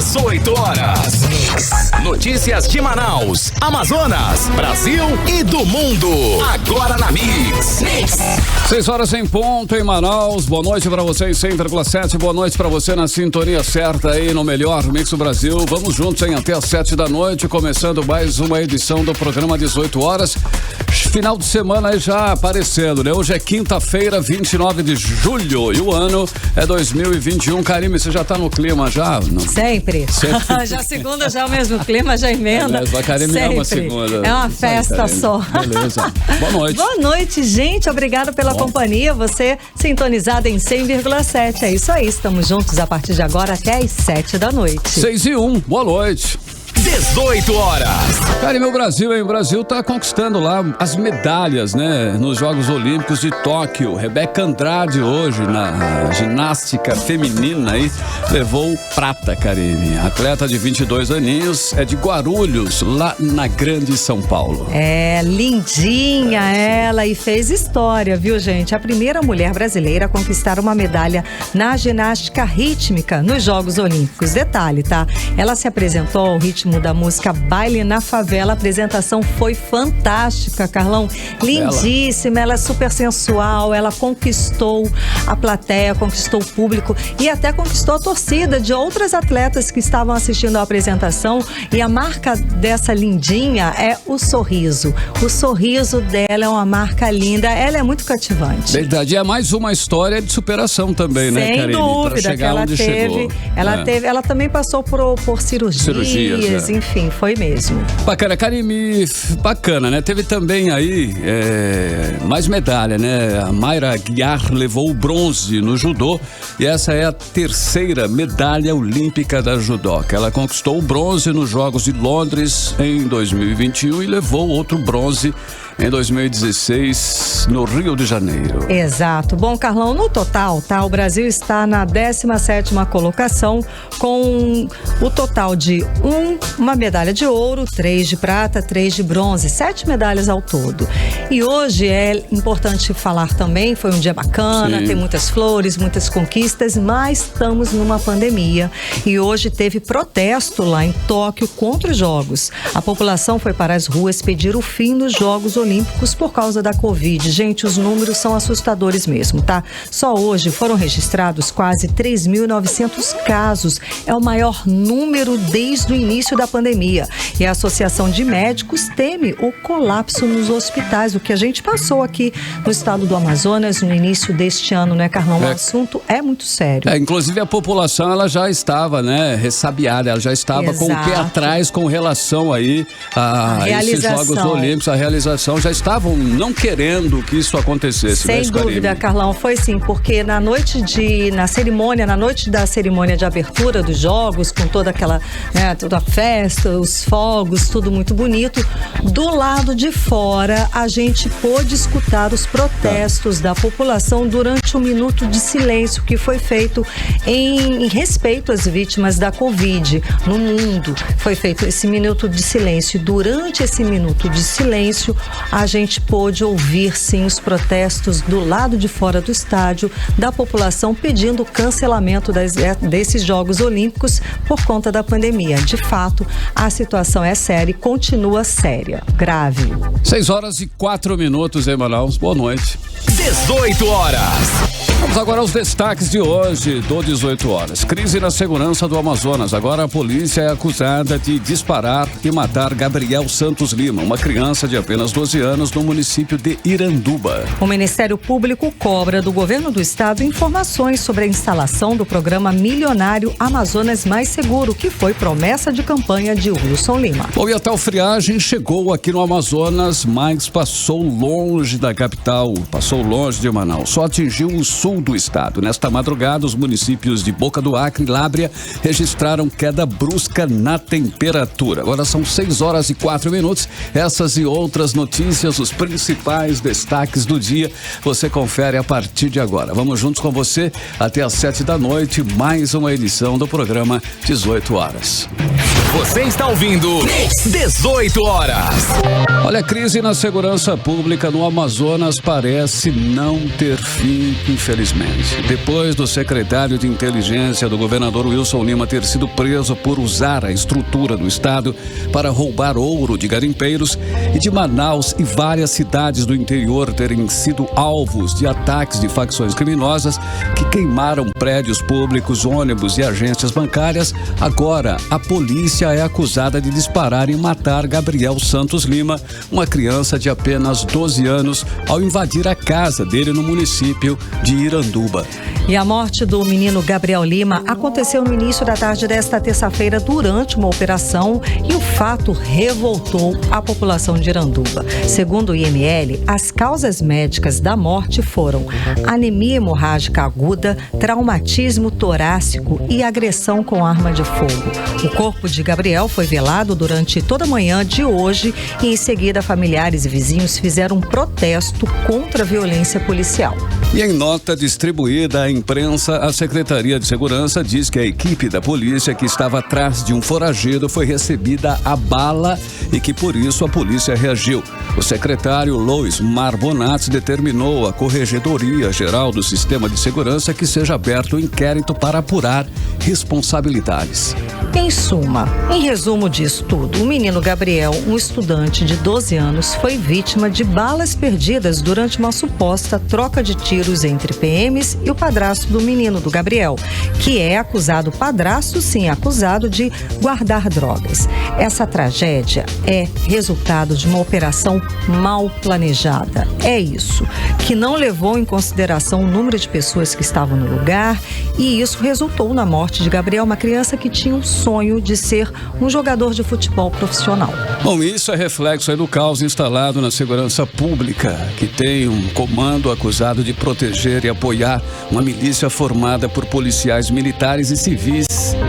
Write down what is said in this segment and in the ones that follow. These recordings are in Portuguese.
18 horas. Notícias de Manaus, Amazonas, Brasil e do mundo. Agora na Mix. 6 horas em ponto em Manaus. Boa noite pra vocês, 100,7. Boa noite pra você na sintonia certa aí no melhor Mix do Brasil. Vamos juntos em até às 7 da noite, começando mais uma edição do programa 18 horas. Final de semana aí já aparecendo, né? Hoje é quinta-feira, 29 de julho e o ano é 2021. Karime, você já tá no clima já? Não? Sempre. Já segunda, já é o mesmo clima, já emenda. A Karime ama segunda. É uma festa só. Beleza. Boa noite. Boa noite, gente. Obrigada pela companhia. Você sintonizado em 100,7. É isso aí. Estamos juntos a partir de agora até às 7 da noite. 6:01. Boa noite. 18 horas. Cara, e meu Brasil, hein? O Brasil tá conquistando lá as medalhas, né? Nos Jogos Olímpicos de Tóquio. Rebeca Andrade hoje na ginástica feminina aí levou prata, Karine. Atleta de 22 aninhos, é de Guarulhos, lá na Grande São Paulo. É, lindinha ela e fez história, viu, gente? A primeira mulher brasileira a conquistar uma medalha na ginástica rítmica nos Jogos Olímpicos. Detalhe, tá? Ela se apresentou ao ritmo da música Baile na Favela. A apresentação foi fantástica, Carlão. Lindíssima, ela é super sensual, ela conquistou a plateia, conquistou o público e até conquistou a torcida de outras atletas que estavam assistindo à apresentação. E a marca dessa lindinha é o sorriso. O sorriso dela é uma marca linda, ela é muito cativante. Verdade, é mais uma história de superação também, né, Karine? Sem dúvida que ela teve. Ela também passou por cirurgias. Enfim, foi mesmo. Bacana, Karime, bacana, né? Teve também aí mais medalha, né? A Mayra Guiar levou o bronze no judô e essa é a terceira medalha olímpica da judoca. Ela conquistou o bronze nos Jogos de Londres em 2021 e levou outro bronze em 2016 no Rio de Janeiro. Exato. Bom, Carlão, no total, tá? O Brasil está na 17ª colocação com o total de uma medalha de ouro, 3 de prata, 3 de bronze, 7 medalhas ao todo. E hoje é importante falar também, foi um dia bacana, Tem muitas flores, muitas conquistas, mas estamos numa pandemia e hoje teve protesto lá em Tóquio contra os Jogos. A população foi para as ruas pedir o fim dos Jogos Olímpicos por causa da Covid. Gente, os números são assustadores mesmo, tá? Só hoje foram registrados quase 3.900 casos. É o maior número desde o início da pandemia. E a Associação de Médicos teme o colapso nos hospitais, o que a gente passou aqui no estado do Amazonas no início deste ano, né, Carlão? O assunto é muito sério. Inclusive a população, ela já estava, né, ressabiada, ela já estava com o pé atrás com relação aí a esses Jogos Olímpicos, a realização. Já estavam não querendo que isso acontecesse. Sem dúvida, Carlão, foi sim, porque na noite da cerimônia de abertura dos Jogos, com toda aquela, né, toda a festa, os fogos, tudo muito bonito, do lado de fora a gente pôde escutar os protestos da população durante um minuto de silêncio que foi feito em respeito às vítimas da Covid no mundo. Foi feito esse minuto de silêncio. Durante esse minuto de silêncio, a gente pôde ouvir sim os protestos do lado de fora do estádio da população pedindo o cancelamento desses Jogos Olímpicos por conta da pandemia. De fato, a situação é séria e continua séria, grave. 6:04 em Manaus. Boa noite. 18 horas. Vamos agora aos destaques de hoje do 18 horas. Crise na segurança do Amazonas. Agora a polícia é acusada de disparar e matar Gabriel Santos Lima, uma criança de apenas 12 anos no município de Iranduba. O Ministério Público cobra do governo do estado informações sobre a instalação do programa milionário Amazonas Mais Seguro, que foi promessa de campanha de Wilson Lima. Bom, e a tal friagem chegou aqui no Amazonas, mas passou longe da capital, passou longe de Manaus. Só atingiu o sul do estado. Nesta madrugada, os municípios de Boca do Acre e Lábrea registraram queda brusca na temperatura. Agora são 6:04. Essas e outras notícias, os principais destaques do dia, você confere a partir de agora. Vamos juntos com você até às 7 da noite, mais uma edição do programa 18 horas. Você está ouvindo 18 horas. Olha, a crise na segurança pública no Amazonas parece não ter fim, infelizmente. Depois do secretário de inteligência do governador Wilson Lima ter sido preso por usar a estrutura do estado para roubar ouro de garimpeiros, e de Manaus e várias cidades do interior terem sido alvos de ataques de facções criminosas que queimaram prédios públicos, ônibus e agências bancárias, agora a polícia é acusada de disparar e matar Gabriel Santos Lima, uma criança de apenas 12 anos, ao invadir a casa dele no município de Iranduba. E a morte do menino Gabriel Lima aconteceu no início da tarde desta terça-feira durante uma operação, e o fato revoltou a população de Iranduba. Segundo o IML, as causas médicas da morte foram anemia hemorrágica aguda, traumatismo torácico e agressão com arma de fogo. O corpo de Gabriel foi velado durante toda a manhã de hoje e, em seguida, familiares e vizinhos fizeram um protesto contra a violência policial. E em nota distribuída à imprensa, a Secretaria de Segurança diz que a equipe da polícia que estava atrás de um foragido foi recebida a bala e que por isso a polícia reagiu. O secretário Lois Marbonats determinou à Corregedoria Geral do Sistema de Segurança que seja aberto um inquérito para apurar responsabilidades. Em suma, em resumo disso tudo, o menino Gabriel, um estudante de 12 anos, foi vítima de balas perdidas durante uma suposta troca de tiros entre PMs e o padrasto do menino, do Gabriel, que é acusado, padrasto sim, acusado de guardar drogas. Essa tragédia é resultado de uma operação mal planejada. É isso, que não levou em consideração o número de pessoas que estavam no lugar, e isso resultou na morte de Gabriel, uma criança que tinha um sonho de ser um jogador de futebol profissional. Bom, isso é reflexo do caos instalado na segurança pública, que tem um comando acusado de proteger e apoiar uma milícia formada por policiais militares e civis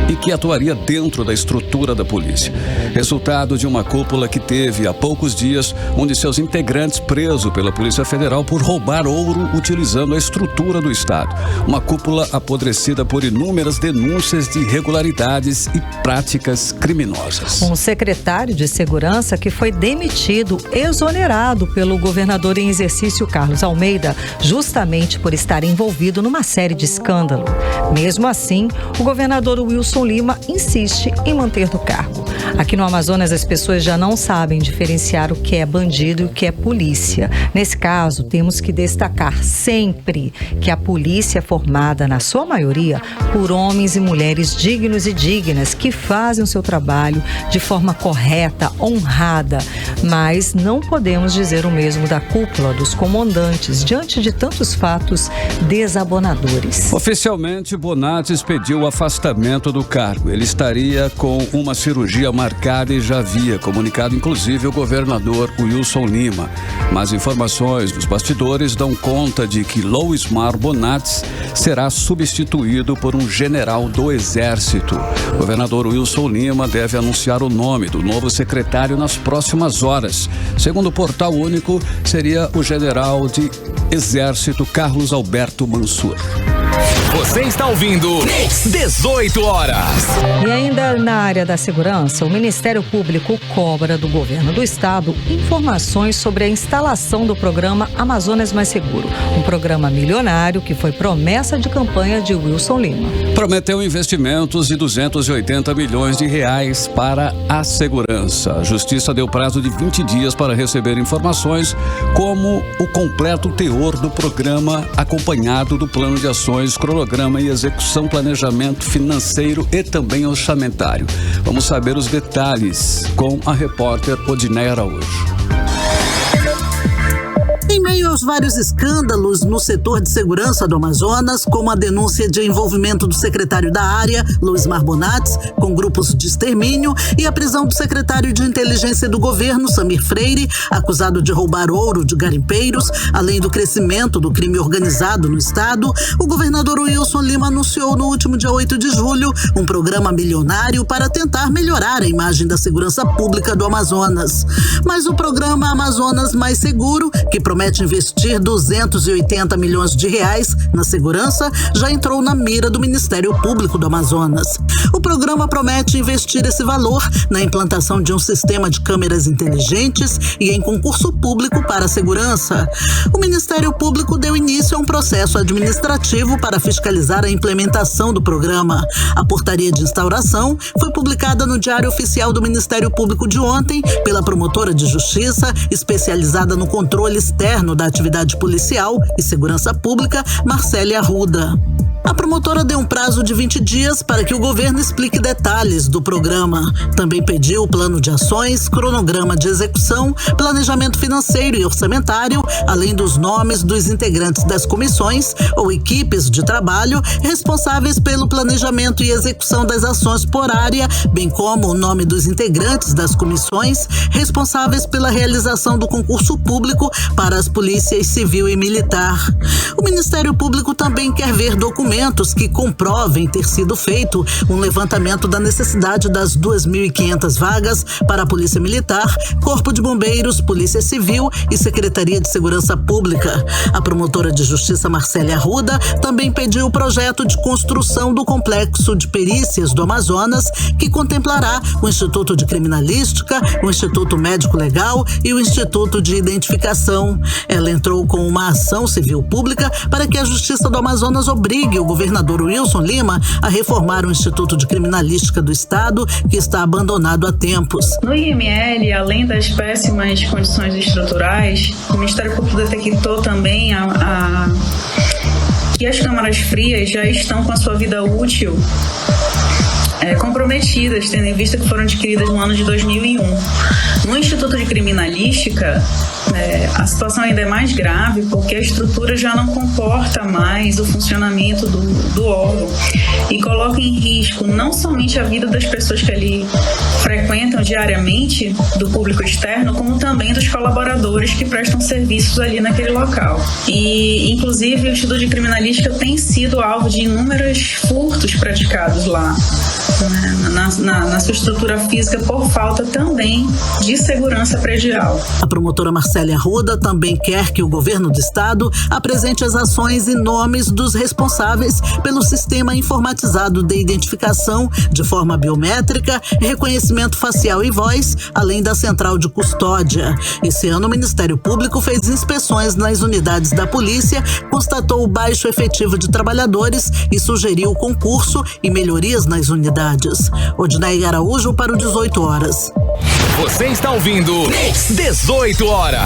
e que atuaria dentro da estrutura da polícia. Resultado de uma cúpula que teve há poucos dias um de seus integrantes preso pela Polícia Federal por roubar ouro utilizando a estrutura do Estado. Uma cúpula apodrecida por inúmeras denúncias de irregularidades e práticas criminosas. Um secretário de segurança que foi demitido, exonerado pelo governador em exercício Carlos Almeida, justamente por estar envolvido numa série de escândalos. Mesmo assim, o governador Wilson Lima insiste em manter no cargo. Aqui no Amazonas, as pessoas já não sabem diferenciar o que é bandido e o que é polícia. Nesse caso, temos que destacar sempre que a polícia é formada, na sua maioria, por homens e mulheres dignos e dignas que fazem o seu trabalho de forma correta, honrada. Mas não podemos dizer o mesmo da cúpula, dos comandantes, diante de tantos fatos desabonadores. Oficialmente, Bonates pediu o afastamento do cargo. Ele estaria com uma cirurgia marcada e já havia comunicado, inclusive, o governador Wilson Lima. Mas informações dos bastidores dão conta de que Lois Marbonats será substituído por um general do Exército. O governador Wilson Lima deve anunciar o nome do novo secretário nas próximas horas. Segundo o Portal Único, seria o general de Exército Carlos Alberto Mansur. Você está ouvindo 18 horas. E ainda na área da segurança, o Ministério Público cobra do governo do estado informações sobre a instalação do programa Amazonas Mais Seguro, um programa milionário que foi promessa de campanha de Wilson Lima. Prometeu investimentos de 280 milhões de reais para a segurança. A Justiça deu prazo de 20 dias para receber informações como o completo teor do programa, acompanhado do plano de ações, cronograma e execução, planejamento financeiro e também orçamentário. Vamos saber os detalhes com a repórter Odineia Araújo. Em meio aos vários escândalos no setor de segurança do Amazonas, como a denúncia de envolvimento do secretário da área, Lois Marbonats, com grupos de extermínio, e a prisão do secretário de inteligência do governo, Samir Freire, acusado de roubar ouro de garimpeiros, além do crescimento do crime organizado no estado, o governador Wilson Lima anunciou no último dia 8 de julho um programa milionário para tentar melhorar a imagem da segurança pública do Amazonas. Mas o programa Amazonas Mais Seguro, que promete investir investir 280 milhões de reais na segurança, já entrou na mira do Ministério Público do Amazonas. O programa promete investir esse valor na implantação de um sistema de câmeras inteligentes e em concurso público para a segurança. O Ministério Público deu início a um processo administrativo para fiscalizar a implementação do programa. A portaria de instauração foi publicada no Diário Oficial do Ministério Público de ontem pela promotora de justiça, especializada no controle externo da atividade policial e segurança pública, Marcélia Arruda. A promotora deu um prazo de 20 dias para que o governo explique detalhes do programa. Também pediu o plano de ações, cronograma de execução, planejamento financeiro e orçamentário, além dos nomes dos integrantes das comissões ou equipes de trabalho responsáveis pelo planejamento e execução das ações por área, bem como o nome dos integrantes das comissões responsáveis pela realização do concurso público para as polícias civil e militar. O Ministério Público também quer ver documentos que comprovem ter sido feito um levantamento da necessidade das 2.500 vagas para a Polícia Militar, Corpo de Bombeiros, Polícia Civil e Secretaria de Segurança Pública. A promotora de Justiça Marcélia Arruda também pediu o projeto de construção do Complexo de Perícias do Amazonas, que contemplará o Instituto de Criminalística, o Instituto Médico Legal e o Instituto de Identificação. Ela entrou com uma ação civil pública para que a Justiça do Amazonas obrigue o governador Wilson Lima a reformar o Instituto de Criminalística do Estado, que está abandonado há tempos. No IML, além das péssimas condições estruturais, o Ministério Público detectou também que as câmaras frias já estão com a sua vida útil comprometidas, tendo em vista que foram adquiridas no ano de 2001. No Instituto de Criminalística, a situação ainda é mais grave porque a estrutura já não comporta mais o funcionamento do órgão e coloca em risco não somente a vida das pessoas que ali frequentam diariamente, do público externo, como também dos colaboradores que prestam serviços ali naquele local. E, inclusive, o Instituto de Criminalística tem sido alvo de inúmeros furtos praticados lá, na sua estrutura física, por falta também de segurança predial. A promotora Marcélia Arruda também quer que o governo do estado apresente as ações e nomes dos responsáveis pelo sistema informatizado de identificação de forma biométrica, reconhecimento facial e voz, além da central de custódia. Esse ano o Ministério Público fez inspeções nas unidades da polícia, constatou o baixo efetivo de trabalhadores e sugeriu o concurso e melhorias nas unidades. Odinei Araújo para o 18 horas. Você está ouvindo 18 horas.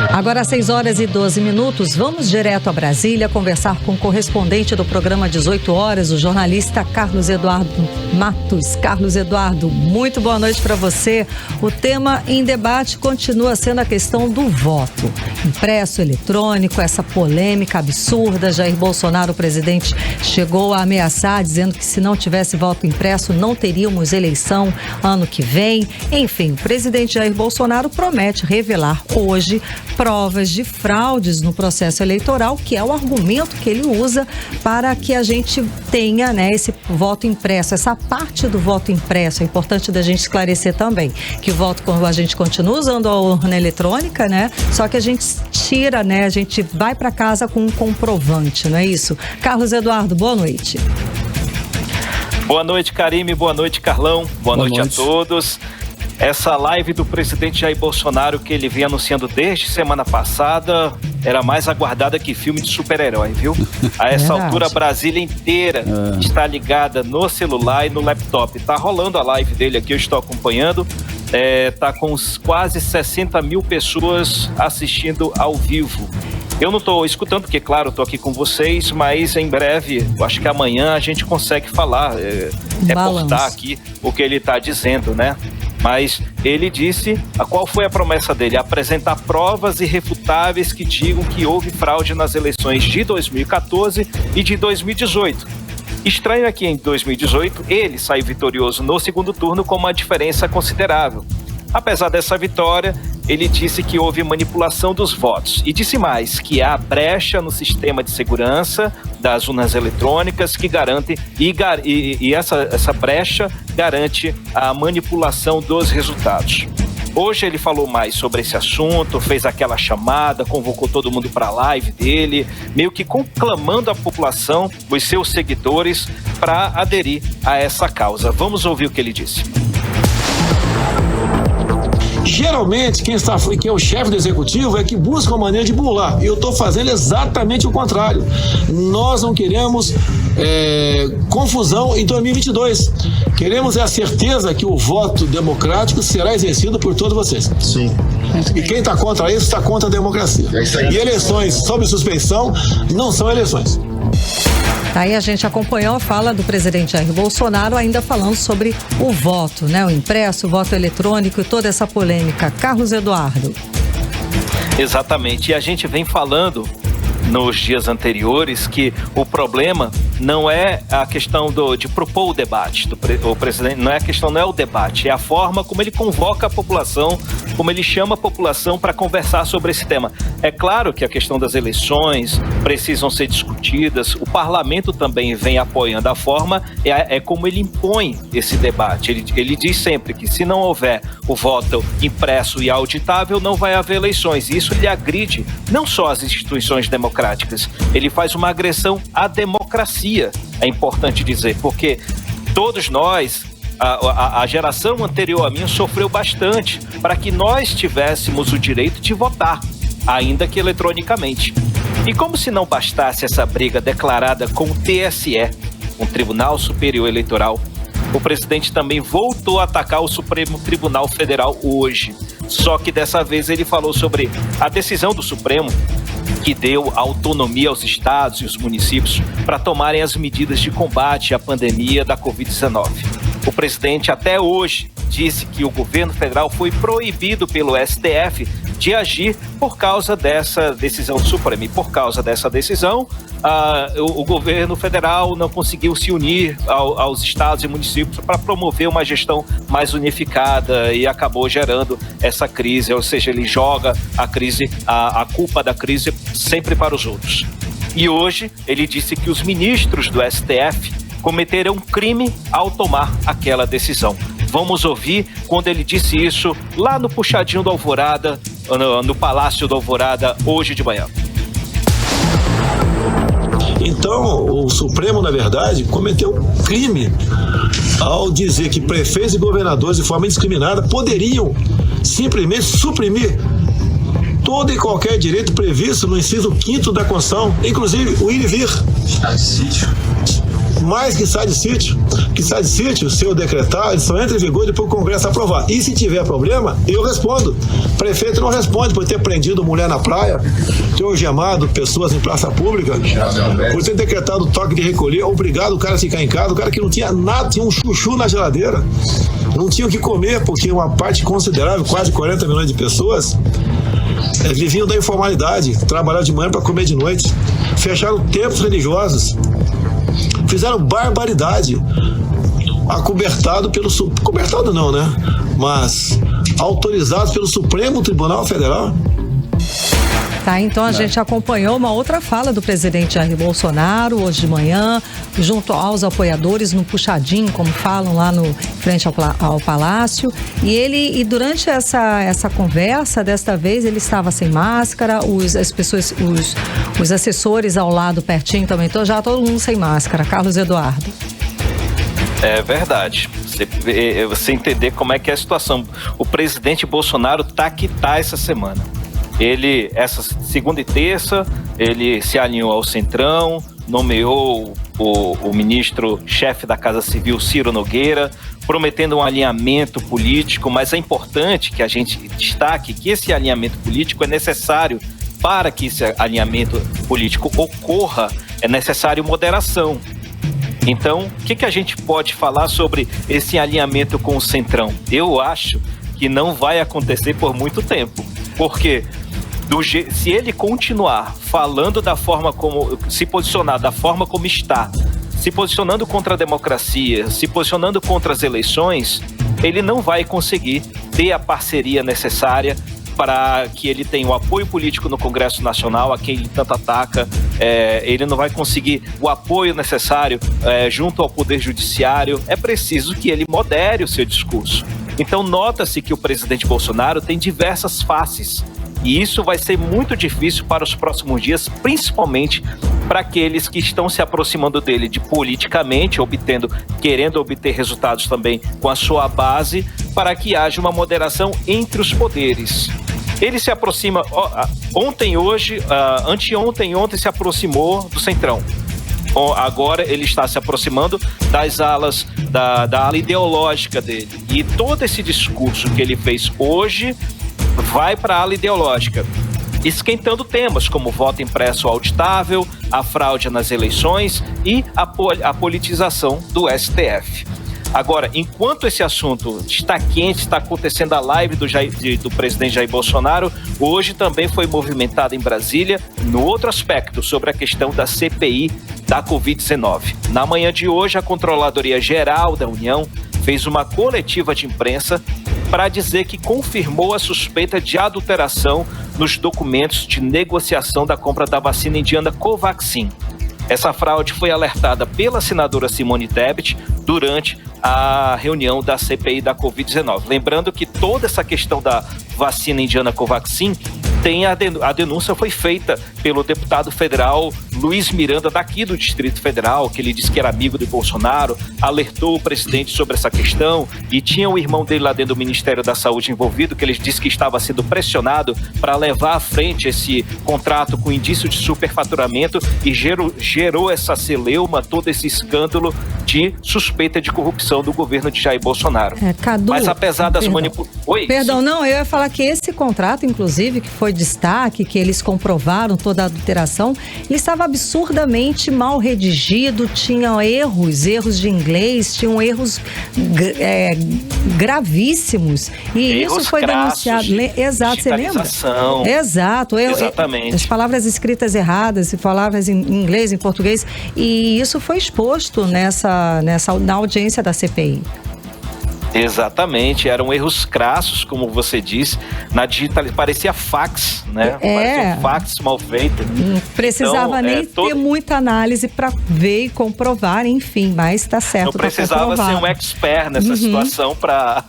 Agora às 6 horas e 12 minutos, vamos direto a Brasília conversar com o correspondente do programa 18 horas, o jornalista Carlos Eduardo Matos. Carlos Eduardo, muito boa noite para você. O tema em debate continua sendo a questão do voto. Impresso, eletrônico, essa polêmica absurda. Jair Bolsonaro, o presidente, chegou a ameaçar, dizendo que se não tivesse voto impresso, não teríamos eleição ano que vem. Enfim, o presidente Jair Bolsonaro promete revelar hoje provas de fraudes no processo eleitoral, que é o argumento que ele usa para que a gente tenha, esse voto impresso, essa parte do voto impresso. É importante da gente esclarecer também que o voto, a gente continua usando a urna eletrônica, só que a gente tira, a gente vai para casa com um comprovante, não é isso? Carlos Eduardo, boa noite. Boa noite, Karime, boa noite, Carlão, boa noite a todos. Essa live do presidente Jair Bolsonaro, que ele vem anunciando desde semana passada, era mais aguardada que filme de super-herói, viu? A essa altura, a Brasília inteira está ligada no celular e no laptop. Tá rolando a live dele aqui, eu estou acompanhando. Tá com quase 60 mil pessoas assistindo ao vivo. Eu não estou escutando, porque, claro, estou aqui com vocês, mas em breve, eu acho que amanhã a gente consegue falar, reportar aqui o que ele está dizendo, Mas ele disse, qual foi a promessa dele? Apresentar provas irrefutáveis que digam que houve fraude nas eleições de 2014 e de 2018. Estranho é que em 2018 ele saiu vitorioso no segundo turno com uma diferença considerável. Apesar dessa vitória, ele disse que houve manipulação dos votos e disse mais, que há brecha no sistema de segurança das urnas eletrônicas que garante essa brecha garante a manipulação dos resultados. Hoje ele falou mais sobre esse assunto, fez aquela chamada, convocou todo mundo para a live dele, meio que conclamando a população, os seus seguidores, para aderir a essa causa. Vamos ouvir o que ele disse. Geralmente, quem é o chefe do executivo é que busca uma maneira de burlar. E eu estou fazendo exatamente o contrário. Nós não queremos confusão em 2022. Queremos a certeza que o voto democrático será exercido por todos vocês. Sim. E quem está contra isso está contra a democracia. E eleições sob suspensão não são eleições. Aí a gente acompanhou a fala do presidente Jair Bolsonaro ainda falando sobre o voto, né? O impresso, o voto eletrônico e toda essa polêmica. Carlos Eduardo. Exatamente. E a gente vem falando nos dias anteriores que o problema não é a questão de propor o debate. O presidente não é o debate, é a forma como ele convoca a população, como ele chama a população para conversar sobre esse tema. É claro que a questão das eleições precisam ser discutidas, o parlamento também vem apoiando a forma, é como ele impõe esse debate. Ele diz sempre que se não houver o voto impresso e auditável, não vai haver eleições. E isso lhe agride não só as instituições democráticas, ele faz uma agressão à democracia, é importante dizer, porque todos nós, a geração anterior a mim sofreu bastante para que nós tivéssemos o direito de votar, ainda que eletronicamente. E como se não bastasse essa briga declarada com o TSE, o Tribunal Superior Eleitoral, o presidente também voltou a atacar o Supremo Tribunal Federal hoje. Só que dessa vez ele falou sobre a decisão do Supremo que deu autonomia aos estados e os municípios para tomarem as medidas de combate à pandemia da Covid-19. O presidente até hoje disse que o governo federal foi proibido pelo STF de agir por causa dessa decisão do Supremo. E por causa dessa decisão, o governo federal não conseguiu se unir aos estados e municípios para promover uma gestão mais unificada e acabou gerando essa crise. Ou seja, ele joga a culpa da crise sempre para os outros. E hoje ele disse que os ministros do STF cometeram crime ao tomar aquela decisão. Vamos ouvir quando ele disse isso lá no Puxadinho do Alvorada, no Palácio do Alvorada, hoje de manhã. Então, o Supremo, na verdade, cometeu um crime ao dizer que prefeitos e governadores, de forma indiscriminada, poderiam simplesmente suprimir todo e qualquer direito previsto no inciso 5º da Constituição, inclusive o ir e vir. Mais que sai de sítio. Que sai de sítio, se eu decretar, ele só entra em vigor depois que o Congresso aprovar. E se tiver problema, eu respondo. Prefeito não responde por ter prendido mulher na praia, ter algemado pessoas em praça pública, por ter decretado toque de recolher, obrigado o cara a ficar em casa, o cara que não tinha nada, tinha um chuchu na geladeira, não tinha o que comer, porque uma parte considerável, quase 40 milhões de pessoas, viviam da informalidade, trabalhavam de manhã para comer de noite, fecharam templos religiosos, fizeram barbaridade, acobertado não, né? Mas autorizados pelo Supremo Tribunal Federal. Tá, então a gente acompanhou uma outra fala do presidente Jair Bolsonaro hoje de manhã, junto aos apoiadores no Puxadinho, como falam lá no frente ao Palácio. E durante essa conversa, desta vez, ele estava sem máscara, os assessores ao lado pertinho também, então já todo mundo sem máscara. Carlos Eduardo. É verdade. Você entender como é que é a situação. O presidente Bolsonaro tá que tá essa semana. Ele, essa segunda e terça, ele se alinhou ao Centrão, nomeou o ministro-chefe da Casa Civil, Ciro Nogueira, prometendo um alinhamento político, mas é importante que a gente destaque que esse alinhamento político é necessário. Para que esse alinhamento político ocorra, é necessário moderação. Então, o que a gente pode falar sobre esse alinhamento com o Centrão? Eu acho que não vai acontecer por muito tempo, porque se ele continuar falando da forma como, se posicionar da forma como está, se posicionando contra a democracia, se posicionando contra as eleições, ele não vai conseguir ter a parceria necessária para que ele tenha o apoio político no Congresso Nacional, a quem ele tanto ataca. Ele não vai conseguir o apoio necessário junto ao Poder Judiciário. É preciso que ele modere o seu discurso. Então nota-se que o presidente Bolsonaro tem diversas faces. E isso vai ser muito difícil para os próximos dias, principalmente para aqueles que estão se aproximando dele politicamente, querendo obter resultados também com a sua base, para que haja uma moderação entre os poderes. Ele se aproxima, ontem se aproximou do Centrão. Agora ele está se aproximando das alas, da ala ideológica dele. E todo esse discurso que ele fez hoje vai para a ala ideológica, esquentando temas como voto impresso auditável, a fraude nas eleições e a politização do STF. Agora, enquanto esse assunto está quente, está acontecendo a live do presidente Jair Bolsonaro, hoje também foi movimentada em Brasília no outro aspecto, sobre a questão da CPI da Covid-19. Na manhã de hoje, a Controladoria Geral da União fez uma coletiva de imprensa para dizer que confirmou a suspeita de adulteração nos documentos de negociação da compra da vacina indiana Covaxin. Essa fraude foi alertada pela senadora Simone Tebet durante a reunião da CPI da Covid-19. Lembrando que toda essa questão da vacina indiana Covaxin a denúncia foi feita pelo deputado federal Luiz Miranda, daqui do Distrito Federal, que ele disse que era amigo de Bolsonaro, alertou o presidente sobre essa questão, e tinha o irmão dele lá dentro do Ministério da Saúde envolvido, que ele disse que estava sendo pressionado para levar à frente esse contrato com indício de superfaturamento, e gerou essa celeuma, todo esse escândalo de suspeita de corrupção do governo de Jair Bolsonaro. Cadu, mas apesar das manipulações... Perdão, não, eu ia falar que esse contrato, inclusive, que foi destaque, que eles comprovaram toda a adulteração, ele estava absurdamente mal redigido, tinha erros de inglês, tinham erros gravíssimos, e erros isso foi denunciado. Exato, você lembra? Exato. Exatamente. As palavras escritas erradas, palavras em inglês, em português, e isso foi exposto na audiência da CPI. Exatamente, eram erros crassos, como você disse, na digital, parecia fax, né? Parecia um fax mal feito. Não precisava nem ter muita análise para ver e comprovar, enfim, mas está certo. Não precisava ser um expert nessa situação para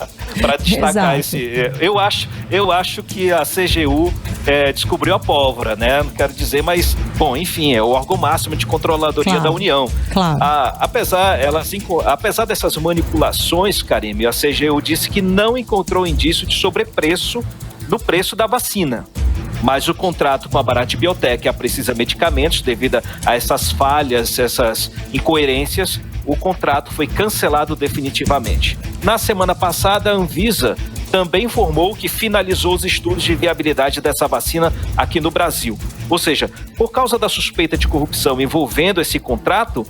destacar esse. Eu acho que a CGU descobriu a pólvora, né? Não quero dizer, mas, bom, enfim, é o órgão máximo de controladoria da União. Claro. Apesar dessas manipulações, Karime, a CGU disse que não encontrou indício de sobrepreço no preço da vacina. Mas o contrato com a Bharat Biotech, a Precisa Medicamentos, devido a essas falhas, essas incoerências, o contrato foi cancelado definitivamente. Na semana passada, a Anvisa também informou que finalizou os estudos de viabilidade dessa vacina aqui no Brasil. Ou seja, por causa da suspeita de corrupção envolvendo esse contrato,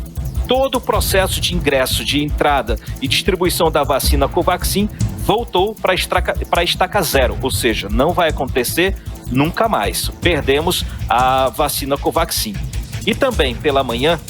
todo o processo de ingresso, de entrada e distribuição da vacina Covaxin voltou para a estaca zero, ou seja, não vai acontecer nunca mais. Perdemos a vacina Covaxin. E também, pela manhã,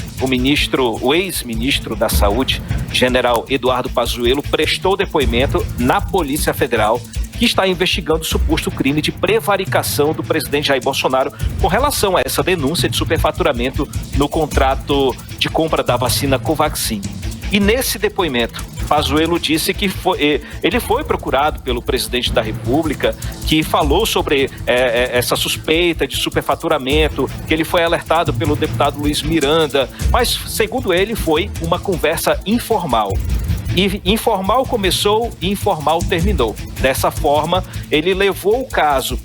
o ex-ministro da Saúde, general Eduardo Pazuello, prestou depoimento na Polícia Federal, que está investigando o suposto crime de prevaricação do presidente Jair Bolsonaro com relação a essa denúncia de superfaturamento no contrato de compra da vacina Covaxin. E nesse depoimento, Pazuello disse que ele foi procurado pelo presidente da República, que falou sobre essa suspeita de superfaturamento, que ele foi alertado pelo deputado Luiz Miranda, mas, segundo ele, foi uma conversa informal. E informal começou e informal terminou. Dessa forma, ele levou o caso,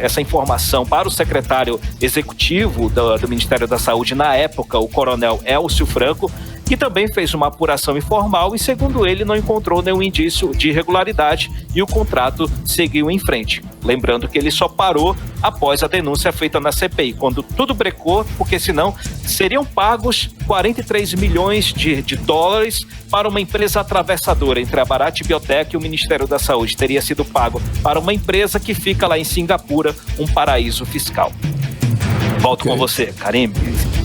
essa informação, para o secretário executivo do Ministério da Saúde, na época, o coronel Elcio Franco, que também fez uma apuração informal e, segundo ele, não encontrou nenhum indício de irregularidade e o contrato seguiu em frente. Lembrando que ele só parou após a denúncia feita na CPI, quando tudo brecou, porque senão seriam pagos 43 milhões de dólares para uma empresa atravessadora entre a Bharat Biotech e o Ministério da Saúde. Teria sido pago para uma empresa que fica lá em Singapura, um paraíso fiscal. Volto com você, Karime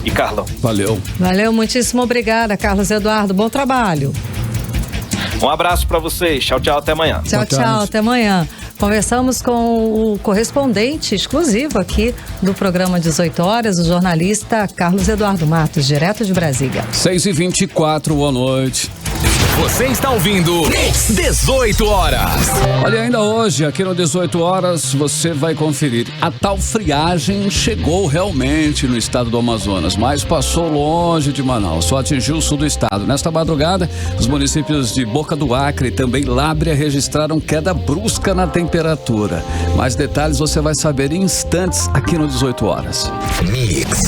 e Carlão. Valeu, muitíssimo obrigada, Carlos Eduardo. Bom trabalho. Um abraço para vocês. Tchau, até amanhã. Tchau, até amanhã. Conversamos com o correspondente exclusivo aqui do programa 18 Horas, o jornalista Carlos Eduardo Matos, direto de Brasília. 6h24, boa noite. Você está ouvindo 18 horas. Olha, ainda hoje, aqui no 18 horas, você vai conferir. A tal friagem chegou realmente no estado do Amazonas, mas passou longe de Manaus, só atingiu o sul do estado. Nesta madrugada, os municípios de Boca do Acre e também Lábrea registraram queda brusca na temperatura. Mais detalhes você vai saber em instantes aqui no 18 horas. Mix.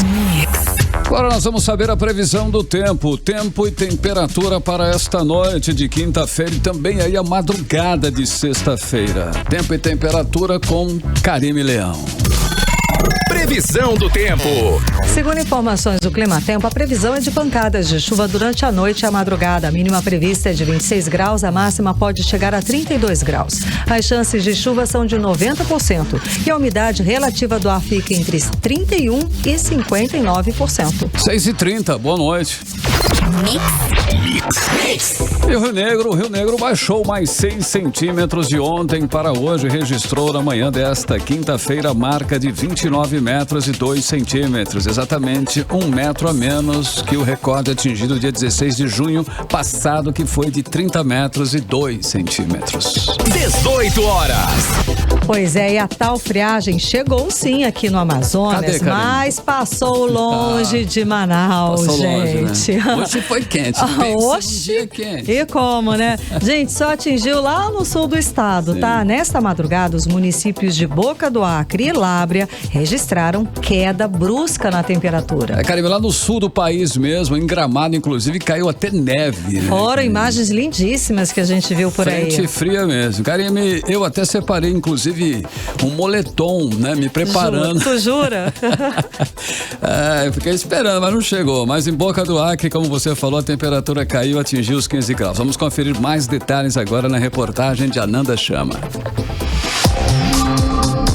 Agora nós vamos saber a previsão do tempo e temperatura para esta noite de quinta-feira e também aí a madrugada de sexta-feira. Tempo e temperatura com Karime Leão. Previsão do tempo. Segundo informações do Climatempo, a previsão é de pancadas de chuva durante a noite e a madrugada. A mínima prevista é de 26 graus, a máxima pode chegar a 32 graus. As chances de chuva são de 90% e a umidade relativa do ar fica entre 31% e 59%. 6h30, boa noite. E o Rio Negro baixou mais 6 centímetros de ontem para hoje, registrou na manhã desta quinta-feira a marca de 29 metros e 2 centímetros, exatamente 1 metro a menos que o recorde atingido dia 16 de junho passado, que foi de 30 metros e 2 centímetros. 18 horas. Pois é, e a tal friagem chegou sim aqui no Amazonas, mas passou longe de Manaus, passou gente. Longe, né? Hoje foi quente. Oxi, quente. E como, né? Gente, só atingiu lá no sul do estado, tá? Nesta madrugada, os municípios de Boca do Acre e Lábrea registraram queda brusca na temperatura. Karime, lá no sul do país mesmo, em Gramado, inclusive, caiu até neve. Né? Foram imagens lindíssimas que a gente viu por aí. Frente fria mesmo. Karime, eu até separei, inclusive, um moletom, né? Me preparando. Tu jura? Eu fiquei esperando, mas não chegou. Mas em Boca do Acre, como você falou, a temperatura caiu, atingiu os 15 graus. Vamos conferir mais detalhes agora na reportagem de Ananda Chama.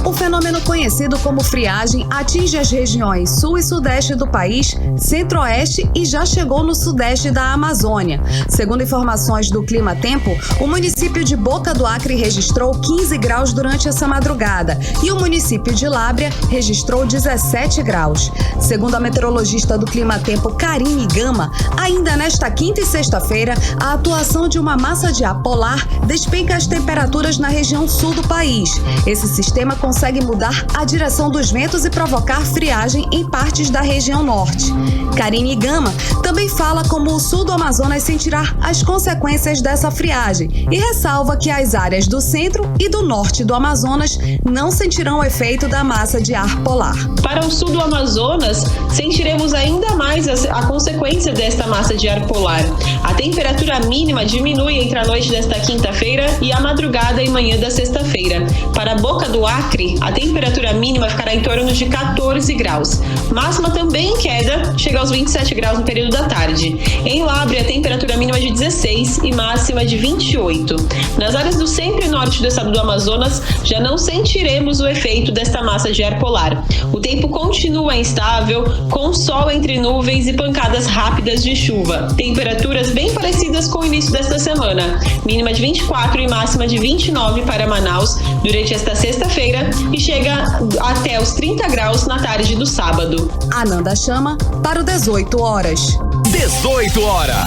O fenômeno conhecido como friagem atinge as regiões sul e sudeste do país, centro-oeste e já chegou no sudeste da Amazônia. Segundo informações do Climatempo, o município de Boca do Acre registrou 15 graus durante essa madrugada e o município de Lábrea registrou 17 graus. Segundo a meteorologista do Climatempo, Karime Gama, ainda nesta quinta e sexta-feira, a atuação de uma massa de ar polar despenca as temperaturas na região sul do país. Esse sistema consegue mudar a direção dos ventos e provocar friagem em partes da região norte. Karime Gama também fala como o sul do Amazonas sentirá as consequências dessa friagem e ressalva que as áreas do centro e do norte do Amazonas não sentirão o efeito da massa de ar polar. Para o sul do Amazonas, sentiremos ainda mais a consequência desta massa de ar polar. A temperatura mínima diminui entre a noite desta quinta-feira e a madrugada e manhã da sexta-feira. Para Boca do Acre, a temperatura mínima ficará em torno de 14 graus. Máxima também em queda, chega aos 27 graus no período da tarde. Em Lábrea, a temperatura mínima de 16 e máxima de 28. Nas áreas do centro e norte do estado do Amazonas, já não sentiremos o efeito desta massa de ar polar. O tempo continua instável, com sol entre nuvens e pancadas rápidas de chuva. Temperaturas bem parecidas com o início desta semana. Mínima de 24 e máxima de 29 para Manaus durante esta sexta-feira e chega até os 30 graus na tarde do sábado. Ananda Chama para o 18 horas. 18 horas.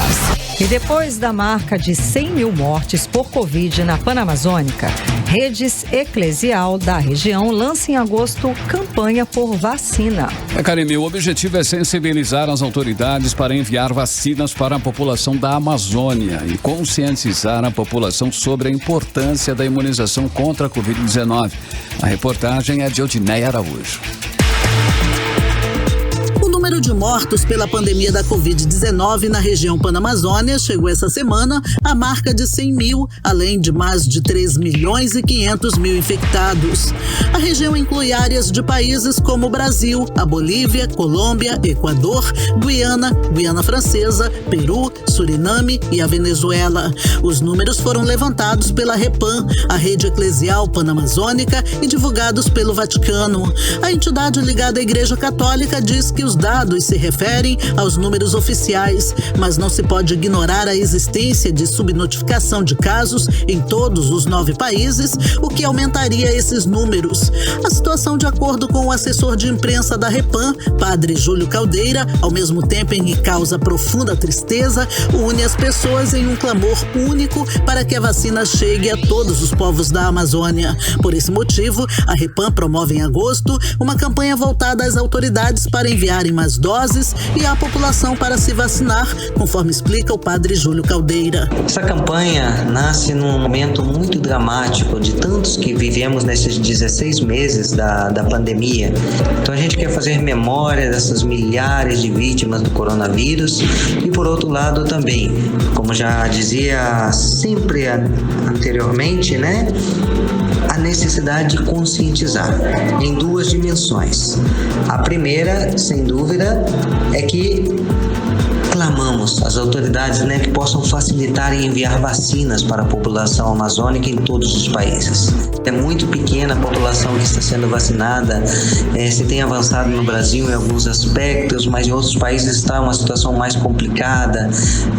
E depois da marca de 100 mil mortes por Covid na Panamazônica, Redes Eclesial da região lança em agosto campanha por vacina. Karime, o objetivo é sensibilizar as autoridades para enviar vacinas para a população da Amazônia e conscientizar a população sobre a importância da imunização contra a Covid-19. A reportagem é de Odineia Araújo. O número de mortos pela pandemia da Covid-19 na região Panamazônia chegou essa semana à marca de 100 mil, além de mais de 3 milhões e 500 mil infectados. A região inclui áreas de países como o Brasil, a Bolívia, Colômbia, Equador, Guiana, Guiana Francesa, Peru, Suriname e a Venezuela. Os números foram levantados pela Repam, a Rede Eclesial Panamazônica, e divulgados pelo Vaticano. A entidade ligada à Igreja Católica diz que os dados dados se referem aos números oficiais, mas não se pode ignorar a existência de subnotificação de casos em todos os 9 países, o que aumentaria esses números. A situação, de acordo com o assessor de imprensa da Repam, Padre Júlio Caldeira, ao mesmo tempo em que causa profunda tristeza, une as pessoas em um clamor único para que a vacina chegue a todos os povos da Amazônia. Por esse motivo, a Repam promove em agosto uma campanha voltada às autoridades para enviarem mais doses e à população para se vacinar, conforme explica o Padre Júlio Caldeira. Essa campanha nasce num momento muito dramático de tantos que vivemos nesses 16 meses da pandemia. Então a gente quer fazer memória dessas milhares de vítimas do coronavírus e, por outro lado, também, como já dizia sempre anteriormente, né? A necessidade de conscientizar em 2 dimensões. A primeira, sem dúvida, é que clamamos às autoridades, que possam facilitar e enviar vacinas para a população amazônica em todos os países. É muito pequena a população que está sendo vacinada, se tem avançado no Brasil em alguns aspectos, mas em outros países está uma situação mais complicada.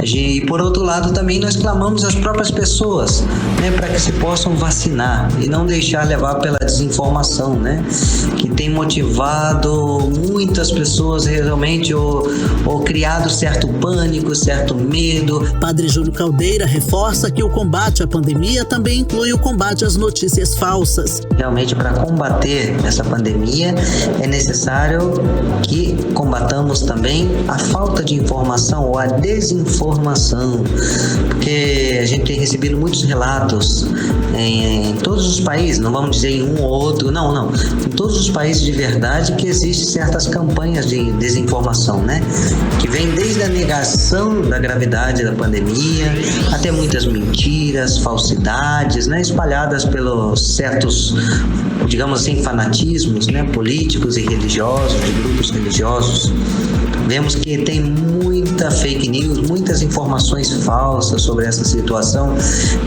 E, por outro lado, também nós clamamos às próprias pessoas, para que se possam vacinar e não deixar levar pela desinformação, que tem motivado muitas pessoas realmente ou criado certo pânico, certo medo. Padre Júlio Caldeira reforça que o combate à pandemia também inclui o combate às notícias falsas. Realmente, para combater essa pandemia, é necessário que combatamos também a falta de informação ou a desinformação, porque a gente tem recebido muitos relatos em todos os países, não vamos dizer em um ou outro, não, em todos os países de verdade que existem certas campanhas de desinformação, que vem desde a negação da gravidade da pandemia até muitas mentiras, falsidades, espalhadas pelos certos, digamos assim, fanatismos, políticos e religiosos, de grupos religiosos. Vemos que tem muita fake news, muitas informações falsas sobre essa situação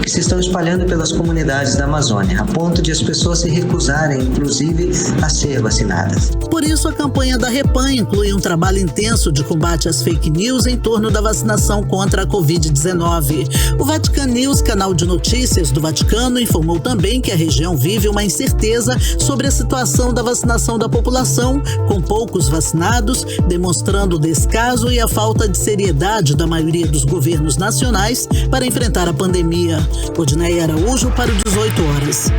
que se estão espalhando pelas comunidades da Amazônia, a ponto de as pessoas se recusarem, inclusive, a ser vacinadas. Por isso, a campanha da Repam inclui um trabalho intenso de combate às fake news em torno da vacinação contra a Covid-19. O Vatican News, canal de notícias do Vaticano, informou também que a região vive uma incerteza sobre a situação da vacinação da população, com poucos vacinados, demonstrando o descaso e a falta de seriedade da maioria dos governos nacionais para enfrentar a pandemia. Odneia Araújo para o 18 horas.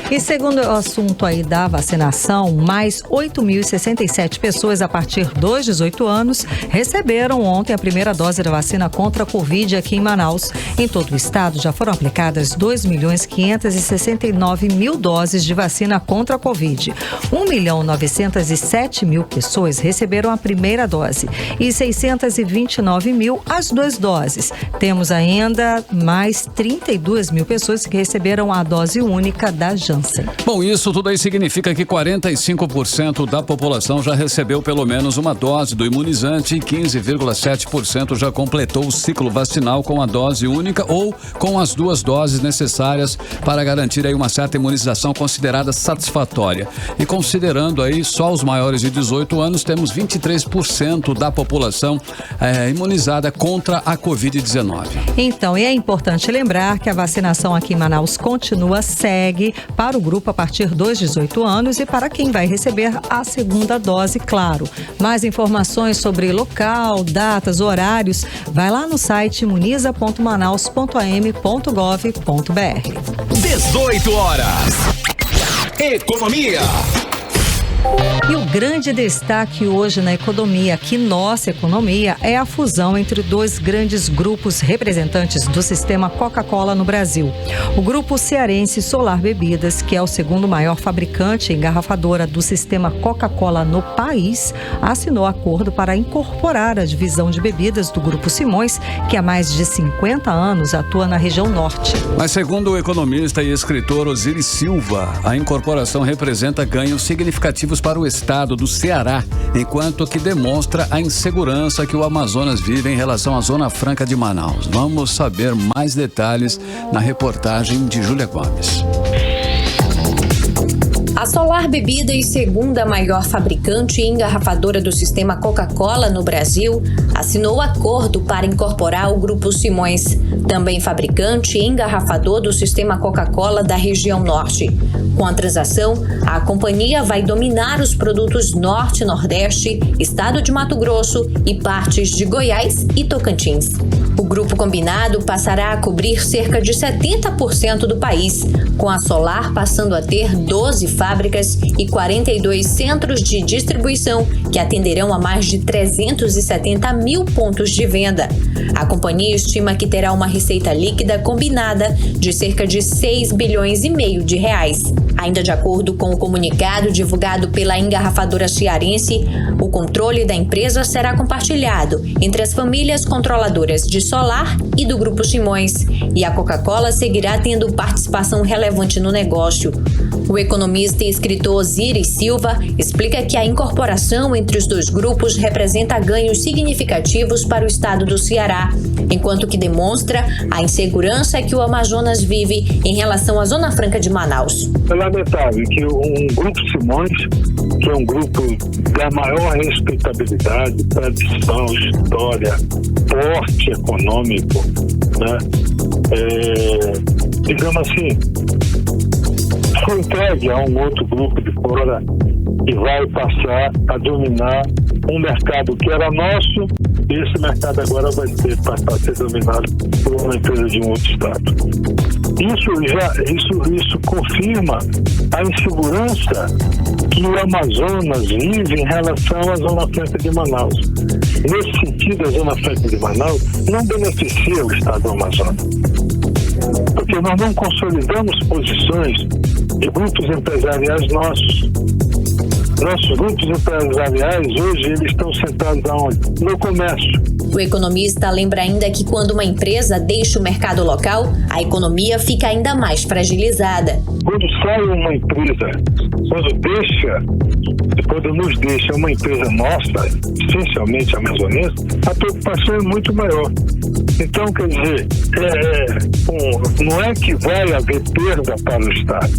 E segundo o assunto aí da vacinação, mais 8.067 pessoas a partir dos 18 anos receberam ontem a primeira dose da vacina contra a Covid aqui em Manaus. Em todo o estado já foram aplicadas 2.569.000 doses de vacina contra a Covid. 1.907.000 pessoas receberam a primeira dose e 629.000 as 2 doses. Temos ainda mais 32.000 pessoas que receberam a dose única da Janssen. Bom, isso tudo aí significa que 45% da população já recebeu pelo menos uma dose do imunizante e 15,7% já completou o ciclo vacinal com a dose única ou com as 2 doses necessárias para garantir aí uma certa imunização considerada satisfatória. E considerando aí só os maiores de 18 anos, temos 23% da população imunizada contra a Covid-19. Então, e é importante lembrar que a vacinação aqui em Manaus segue para o grupo a partir dos 18 anos e para quem vai receber a segunda dose, claro. Mais informações sobre local, datas, horários, vai lá no site imuniza.manaus.am.gov.br. 18 horas. Economia. E o grande destaque hoje na economia, aqui nossa economia, é a fusão entre 2 grandes grupos representantes do sistema Coca-Cola no Brasil. O grupo cearense Solar Bebidas, que é o segundo maior fabricante e engarrafadora do sistema Coca-Cola no país, assinou acordo para incorporar a divisão de bebidas do Grupo Simões, que há mais de 50 anos atua na região norte. Mas segundo o economista e escritor Osiris Silva, a incorporação representa ganhos significativos para o estado do Ceará, enquanto que demonstra a insegurança que o Amazonas vive em relação à Zona Franca de Manaus. Vamos saber mais detalhes na reportagem de Júlia Gomes. A Solar Bebidas, segunda maior fabricante e engarrafadora do sistema Coca-Cola no Brasil, assinou acordo para incorporar o Grupo Simões, também fabricante e engarrafador do sistema Coca-Cola da região norte. Com a transação, a companhia vai dominar os produtos Norte e Nordeste, estado de Mato Grosso e partes de Goiás e Tocantins. O grupo combinado passará a cobrir cerca de 70% do país, com a Solar passando a ter 12 fábricas e 42 centros de distribuição que atenderão a mais de 370 mil pontos de venda. A companhia estima que terá uma receita líquida combinada de cerca de 6 bilhões e meio de reais. Ainda de acordo com o comunicado divulgado pela engarrafadora cearense, o controle da empresa será compartilhado entre as famílias controladoras de Solar e do Grupo Simões, e a Coca-Cola seguirá tendo participação relevante no negócio. O economista e escritor Osiris Silva explica que a incorporação entre os dois grupos representa ganhos significativos para o estado do Ceará, enquanto que demonstra a insegurança que o Amazonas vive em relação à Zona Franca de Manaus. É lamentável que um Grupo Simões, que é um grupo da maior respeitabilidade, tradição, história, porte econômico, né? Digamos assim, foi entregue a um outro grupo de fora e vai passar a dominar um mercado que era nosso, e esse mercado agora vai passar a ser dominado por uma empresa de um outro estado. Isso confirma a insegurança que o Amazonas vive em relação à Zona Franca de Manaus. Nesse sentido, a Zona Franca de Manaus não beneficia o estado do Amazonas, porque nós não consolidamos posições de grupos empresariais nossos. Nossos grupos empresariais hoje eles estão sentados aonde? No comércio. O economista lembra ainda que quando uma empresa deixa o mercado local, a economia fica ainda mais fragilizada. Quando sai uma empresa, quando nos deixa uma empresa nossa, essencialmente amazonense, a preocupação é muito maior. Então, quer dizer, não é que vai haver perda para o Estado.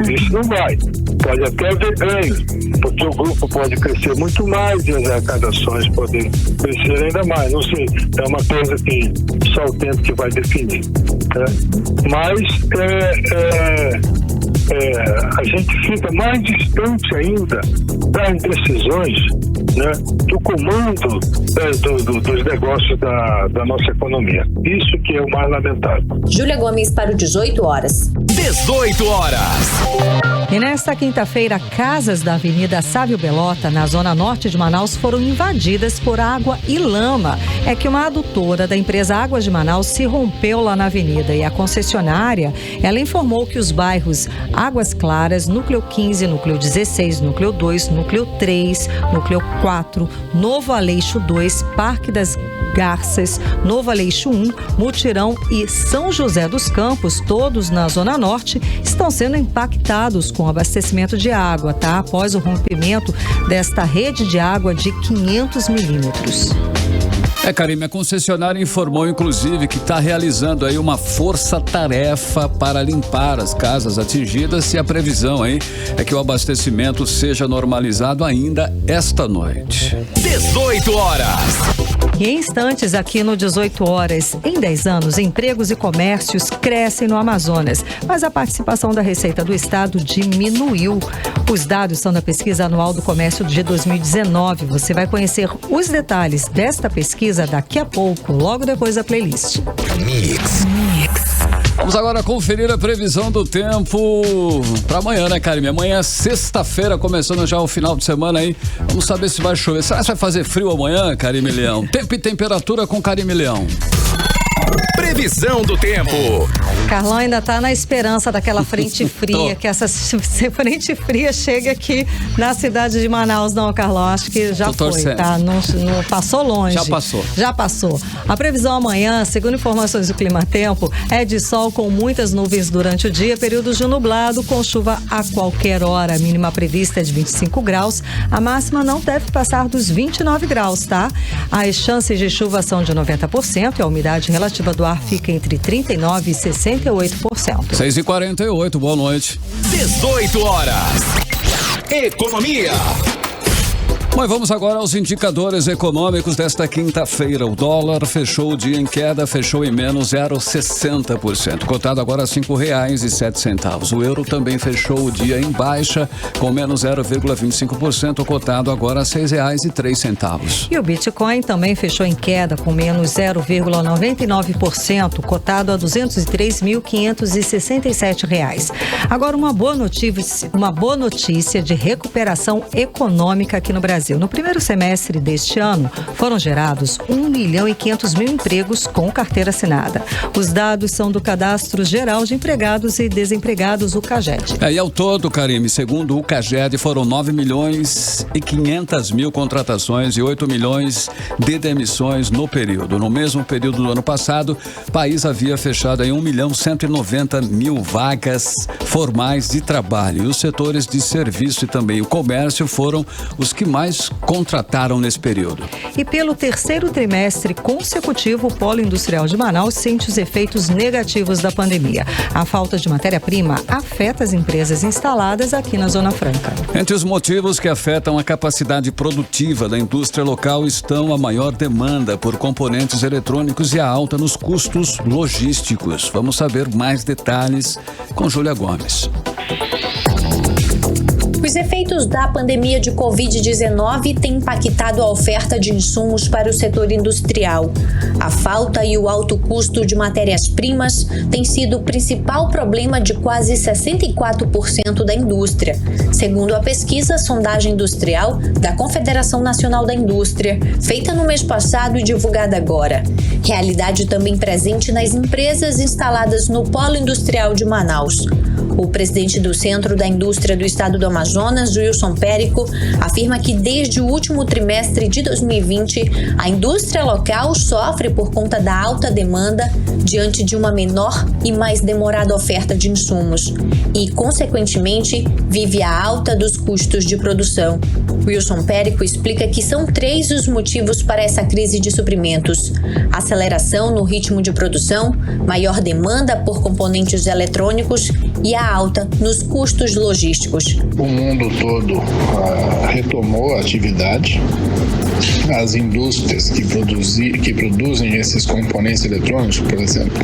Isso não vai. Pode até haver ganho, porque o grupo pode crescer muito mais e as arrecadações podem crescer ainda mais. Não sei, é uma coisa que só o tempo que vai definir. Né? Mas a gente fica mais distante ainda das decisões, né, do comando dos negócios da nossa economia. Isso que é o mais lamentável. Júlia Gomes para o 18 horas. 18 horas. E nesta quinta-feira, casas da Avenida Sávio Belota, na zona norte de Manaus, foram invadidas por água e lama. É que uma adutora da empresa Águas de Manaus se rompeu lá na avenida e a concessionária, ela informou que os bairros Águas Claras, Núcleo 15, Núcleo 16, Núcleo 2, Núcleo 3, Núcleo 4, Novo Aleixo 2, Parque das Garças, Novo Aleixo 1, Mutirão e São José dos Campos, todos na Zona Norte, estão sendo impactados com abastecimento de água, tá? Após o rompimento desta rede de água de 500 milímetros. Karime, a concessionária informou, inclusive, que está realizando aí uma força-tarefa para limpar as casas atingidas e a previsão aí é que o abastecimento seja normalizado ainda esta noite. 18 horas. E em instantes, aqui no 18 horas, em 10 anos, empregos e comércios crescem no Amazonas, mas a participação da Receita do Estado diminuiu. Os dados são da pesquisa anual do comércio de 2019. Você vai conhecer os detalhes desta pesquisa daqui a pouco, logo depois da playlist. Mix. Vamos agora conferir a previsão do tempo para amanhã, né, Karime? Amanhã é sexta-feira, começando já o final de semana aí. Vamos saber se vai chover. Será que vai fazer frio amanhã, Karime Leão? Tempo e temperatura com Karime Leão. Previsão do tempo. Carlão ainda tá na esperança daquela frente fria, que essa frente fria chegue aqui na cidade de Manaus. Não, Carlão, acho que já foi, tá? Não passou longe. Já passou. A previsão amanhã, segundo informações do Clima Tempo, é de sol com muitas nuvens durante o dia, períodos de nublado com chuva a qualquer hora. A mínima prevista é de 25 graus, a máxima não deve passar dos 29 graus, tá? As chances de chuva são de 90% e a umidade relativa do ar fica entre 39% e 68%. 6h48, boa noite. 18 horas. Economia. Bom, vamos agora aos indicadores econômicos desta quinta-feira. O dólar fechou o dia em queda, fechou em menos 0,60%, cotado agora a R$ 5,07. O euro também fechou o dia em baixa, com menos 0,25%, cotado agora a R$ 6,03. E o Bitcoin também fechou em queda, com menos 0,99%, cotado a R$ 203.567. Agora, uma boa notícia de recuperação econômica aqui no Brasil. No primeiro semestre deste ano, foram gerados 1.500.000 empregos com carteira assinada. Os dados são do Cadastro Geral de Empregados e Desempregados, o CAGED. E ao todo, Karime, segundo o CAGED, foram 9.500.000 contratações e 8 milhões de demissões no período. No mesmo período do ano passado, o país havia fechado em 1.190.000 vagas formais de trabalho. E os setores de serviço e também o comércio foram os que mais contrataram nesse período. E pelo terceiro trimestre consecutivo, o Polo Industrial de Manaus sente os efeitos negativos da pandemia. A falta de matéria-prima afeta as empresas instaladas aqui na Zona Franca. Entre os motivos que afetam a capacidade produtiva da indústria local estão a maior demanda por componentes eletrônicos e a alta nos custos logísticos. Vamos saber mais detalhes com Júlia Gomes. Os efeitos da pandemia de Covid-19 têm impactado a oferta de insumos para o setor industrial. A falta e o alto custo de matérias-primas têm sido o principal problema de quase 64% da indústria, segundo a pesquisa Sondagem Industrial da Confederação Nacional da Indústria, feita no mês passado e divulgada agora. Realidade também presente nas empresas instaladas no Polo Industrial de Manaus. O presidente do Centro da Indústria do Estado do Amazonas, Wilson Périco, afirma que desde o último trimestre de 2020, a indústria local sofre por conta da alta demanda diante de uma menor e mais demorada oferta de insumos e, consequentemente, vive a alta dos custos de produção. Wilson Périco explica que são 3 os motivos para essa crise de suprimentos: aceleração no ritmo de produção, maior demanda por componentes eletrônicos e a alta nos custos logísticos. O mundo todo retomou a atividade. As indústrias que produzem esses componentes eletrônicos, por exemplo,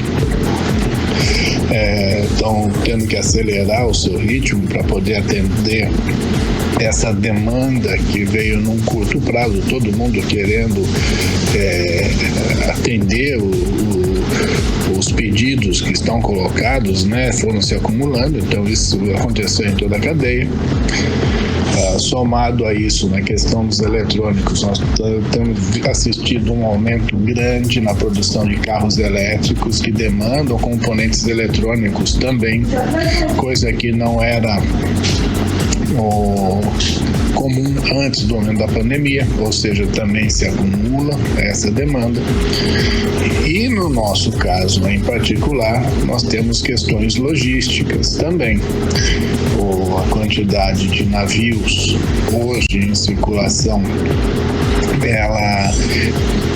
estão tendo que acelerar o seu ritmo para poder atender essa demanda que veio num curto prazo, todo mundo querendo atender os pedidos que estão colocados, né, foram se acumulando, então isso aconteceu em toda a cadeia. Somado a isso, na questão dos eletrônicos, nós temos assistido um aumento grande na produção de carros elétricos que demandam componentes eletrônicos também, coisa que não era comum antes do momento da pandemia, ou seja, também se acumula essa demanda. E no nosso caso em particular, nós temos questões logísticas também. A quantidade de navios hoje em circulação, ela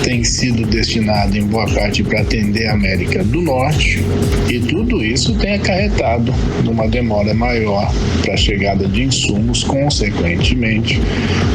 tem sido destinada em boa parte para atender a América do Norte, e tudo isso tem acarretado numa demora maior para a chegada de insumos, consequentemente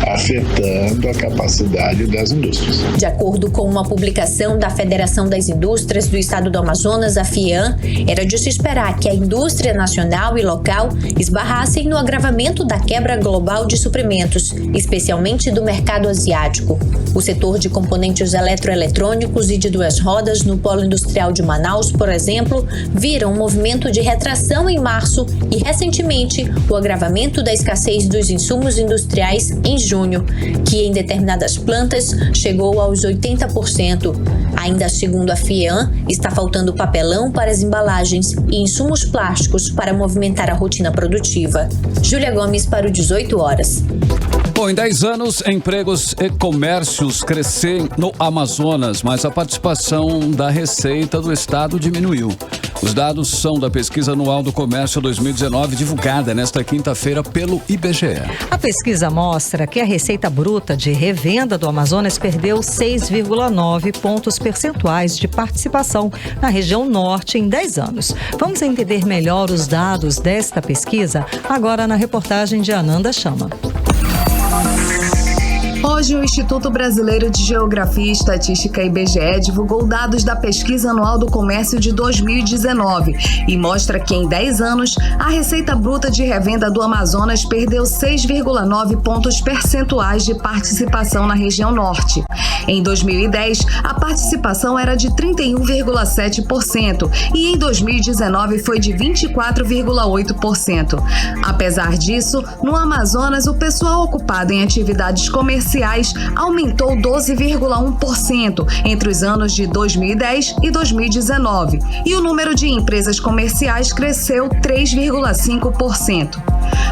afetando a capacidade das indústrias. De acordo com uma publicação da Federação das Indústrias do Estado do Amazonas, a FIAM, era de se esperar que a indústria nacional e local esbarrassem no agravamento da quebra global de suprimentos, especialmente do mercado asiático. O setor de componentes eletroeletrônicos e de duas rodas no Polo Industrial de Manaus, por exemplo, viram um movimento de retração em março e, recentemente, o agravamento da escassez dos insumos industriais em junho, que em determinadas plantas chegou aos 80%. Ainda segundo a FIAM, está faltando papelão para as embalagens e insumos plásticos para movimentar a rotina produtiva. Júlia Gomes para o 18 horas. Bom, em 10 anos, empregos e comércios cresceram no Amazonas, mas a participação da receita do estado diminuiu. Os dados são da pesquisa anual do comércio 2019, divulgada nesta quinta-feira pelo IBGE. A pesquisa mostra que a receita bruta de revenda do Amazonas perdeu 6,9 pontos percentuais de participação na região norte em 10 anos. Vamos entender melhor os dados desta pesquisa agora na reportagem de Ananda Chama. Hoje, o Instituto Brasileiro de Geografia e Estatística, IBGE, divulgou dados da Pesquisa Anual do Comércio de 2019 e mostra que em 10 anos, a receita bruta de revenda do Amazonas perdeu 6,9 pontos percentuais de participação na região norte. Em 2010, a participação era de 31,7% e em 2019 foi de 24,8%. Apesar disso, no Amazonas, o pessoal ocupado em atividades comerciais aumentou 12,1% entre os anos de 2010 e 2019, e o número de empresas comerciais cresceu 3,5%.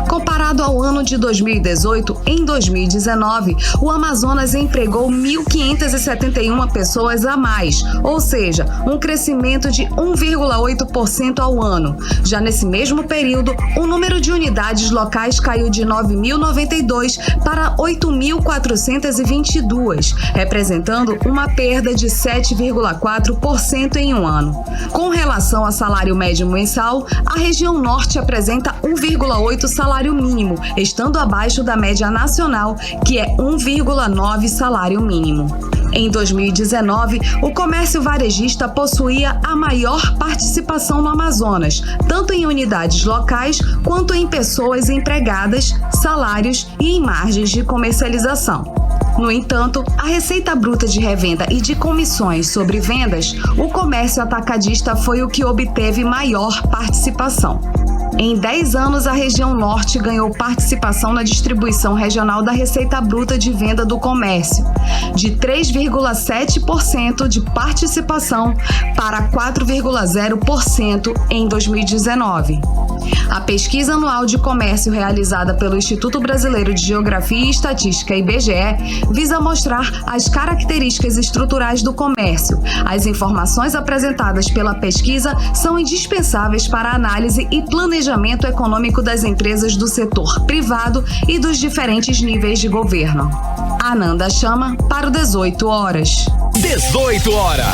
Comparado ao ano de 2018, em 2019, o Amazonas empregou 1.571 pessoas a mais, ou seja, um crescimento de 1,8% ao ano. Já nesse mesmo período, o número de unidades locais caiu de 9.092 para 8.422, representando uma perda de 7,4% em um ano. Com relação ao salário médio mensal, a região norte apresenta 1,8 salário mínimo, estando abaixo da média nacional, que é 1,9 salário mínimo. Em 2019, o comércio varejista possuía a maior participação no Amazonas, tanto em unidades locais quanto em pessoas empregadas, salários e em margens de comercialização. No entanto, a receita bruta de revenda e de comissões sobre vendas, o comércio atacadista foi o que obteve maior participação. Em 10 anos, a região norte ganhou participação na distribuição regional da receita bruta de venda do comércio, de 3,7% de participação para 4,0% em 2019. A pesquisa anual de comércio realizada pelo Instituto Brasileiro de Geografia e Estatística, IBGE, visa mostrar as características estruturais do comércio. As informações apresentadas pela pesquisa são indispensáveis para a análise e planejamento econômico das empresas do setor privado e dos diferentes níveis de governo. Ananda Chama para o 18 horas. 18 horas.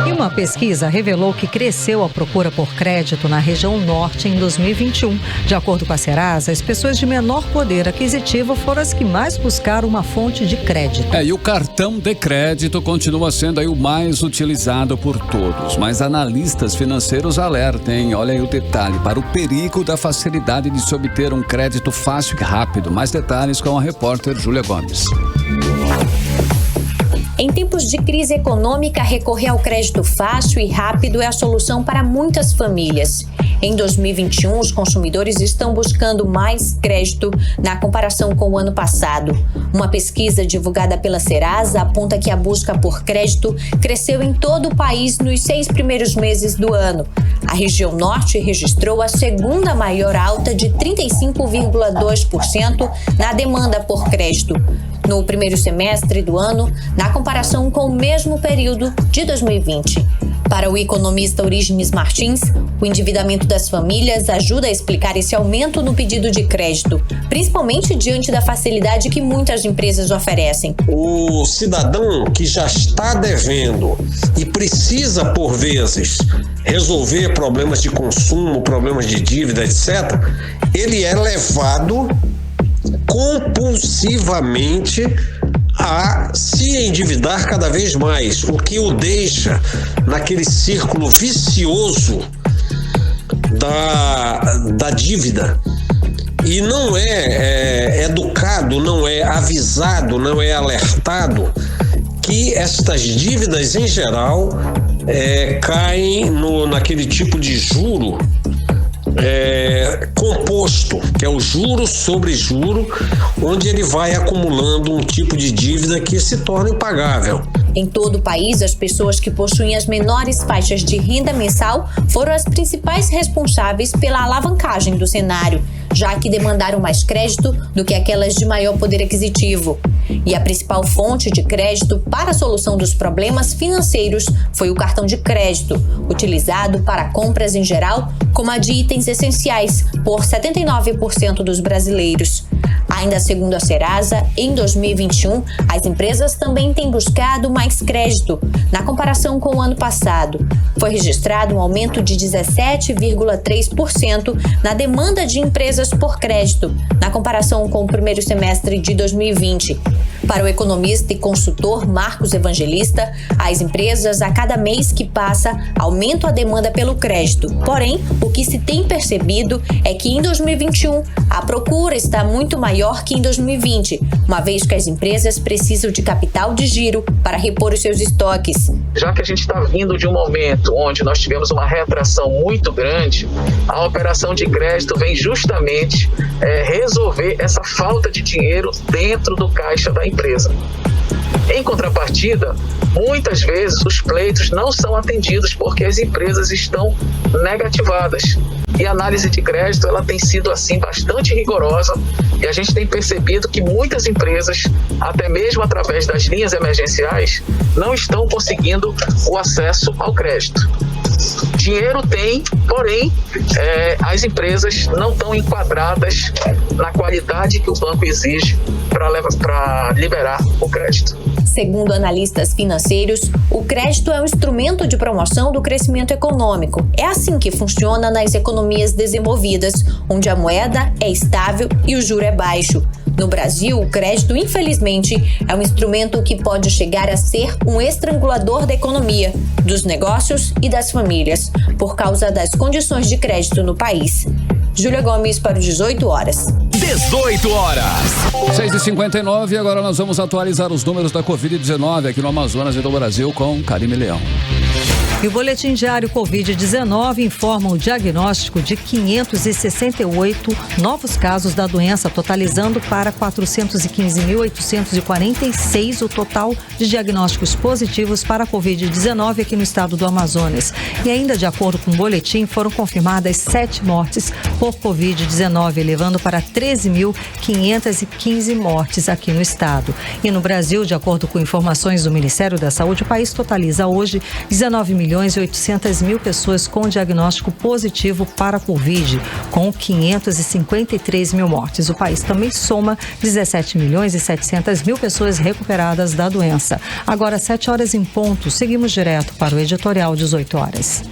E uma pesquisa revelou que cresceu a procura por crédito na região norte em 2021. De acordo com a Serasa, as pessoas de menor poder aquisitivo foram as que mais buscaram uma fonte de crédito. E o cartão de crédito continua sendo aí o mais utilizado por todos. Mas analistas financeiros alertam, hein? Olha aí o detalhe, para o perigo da facilidade de se obter um crédito fácil e rápido. Mais detalhes com a repórter Júlia Gomes. Em tempos de crise econômica, recorrer ao crédito fácil e rápido é a solução para muitas famílias. Em 2021, os consumidores estão buscando mais crédito na comparação com o ano passado. Uma pesquisa divulgada pela Serasa aponta que a busca por crédito cresceu em todo o país nos 6 primeiros meses do ano. A região norte registrou a segunda maior alta de 35,2% na demanda por crédito no primeiro semestre do ano, na comparação com o mesmo período de 2020. Para o economista Orígenes Martins, o endividamento das famílias ajuda a explicar esse aumento no pedido de crédito, principalmente diante da facilidade que muitas empresas oferecem. O cidadão que já está devendo e precisa, por vezes, resolver problemas de consumo, problemas de dívida, etc., ele é levado compulsivamente a se endividar cada vez mais, o que o deixa naquele círculo vicioso da dívida. E não é educado, não é avisado, não é alertado que estas dívidas, em geral, caem naquele tipo de juro composto, que é o juro sobre juro, onde ele vai acumulando um tipo de dívida que se torna impagável. Em todo o país, as pessoas que possuem as menores faixas de renda mensal foram as principais responsáveis pela alavancagem do cenário, já que demandaram mais crédito do que aquelas de maior poder aquisitivo. E a principal fonte de crédito para a solução dos problemas financeiros foi o cartão de crédito, utilizado para compras em geral, como a de itens essenciais, por 79% dos brasileiros. Ainda segundo a Serasa, em 2021, as empresas também têm buscado mais crédito, na comparação com o ano passado. Foi registrado um aumento de 17,3% na demanda de empresas por crédito, na comparação com o primeiro semestre de 2020. Para o economista e consultor Marcos Evangelista, as empresas, a cada mês que passa, aumentam a demanda pelo crédito. Porém, o que se tem percebido é que em 2021, a procura está muito maior que em 2020, uma vez que as empresas precisam de capital de giro para repor os seus estoques. Já que a gente está vindo de um momento onde nós tivemos uma retração muito grande, a operação de crédito vem justamente resolver essa falta de dinheiro dentro do caixa da empresa. Em contrapartida, muitas vezes os pleitos não são atendidos porque as empresas estão negativadas. E a análise de crédito ela tem sido assim bastante rigorosa e a gente tem percebido que muitas empresas, até mesmo através das linhas emergenciais, não estão conseguindo o acesso ao crédito. Dinheiro tem, porém, as empresas não estão enquadradas na qualidade que o banco exige para liberar o crédito. Segundo analistas financeiros, o crédito é um instrumento de promoção do crescimento econômico. É assim que funciona nas economias desenvolvidas, onde a moeda é estável e o juro é baixo. No Brasil, o crédito, infelizmente, é um instrumento que pode chegar a ser um estrangulador da economia, dos negócios e das famílias, por causa das condições de crédito no país. Júlia Gomes para o 18 horas. 18 horas. 6h59 e agora nós vamos atualizar os números da Covid-19 aqui no Amazonas e do Brasil com Karime Leão. E o boletim diário Covid-19 informa o diagnóstico de 568 novos casos da doença, totalizando para 415.846 o total de diagnósticos positivos para a Covid-19 aqui no estado do Amazonas. E ainda de acordo com o boletim, foram confirmadas 7 mortes por Covid-19, elevando para 13.515 mortes aqui no estado. E no Brasil, de acordo com informações do Ministério da Saúde, o país totaliza hoje 19.800.000 pessoas com diagnóstico positivo para a Covid, com 553.000 mortes. O país também soma 17.700.000 pessoas recuperadas da doença. Agora, 7 horas em ponto, seguimos direto para o editorial 18 horas.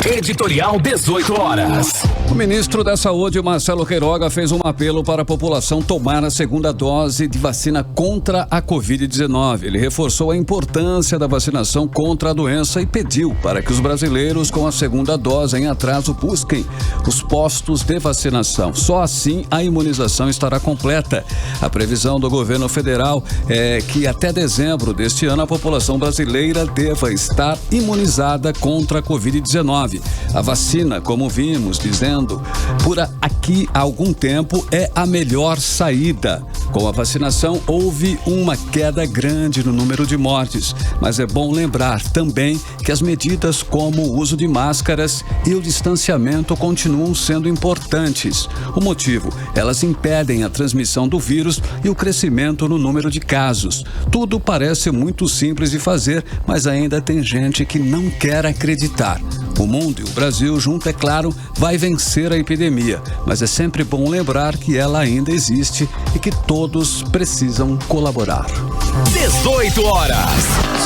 Editorial 18 horas. O ministro da Saúde, Marcelo Queiroga, fez um apelo para a população tomar a segunda dose de vacina contra a Covid-19. Ele reforçou a importância da vacinação contra a doença e pediu para que os brasileiros com a segunda dose em atraso busquem os postos de vacinação. Só assim a imunização estará completa. A previsão do governo federal é que até dezembro deste ano a população brasileira deva estar imunizada contra a Covid-19. A vacina, como vimos dizendo por aqui há algum tempo, é a melhor saída. Com a vacinação houve uma queda grande no número de mortes, mas é bom lembrar também que as medidas como o uso de máscaras e o distanciamento continuam sendo importantes. O motivo? Elas impedem a transmissão do vírus e o crescimento no número de casos. Tudo parece muito simples de fazer, mas ainda tem gente que não quer acreditar. O mundo e o Brasil junto, é claro, vai vencer a epidemia, mas é sempre bom lembrar que ela ainda existe e que todos precisam colaborar. 18 horas.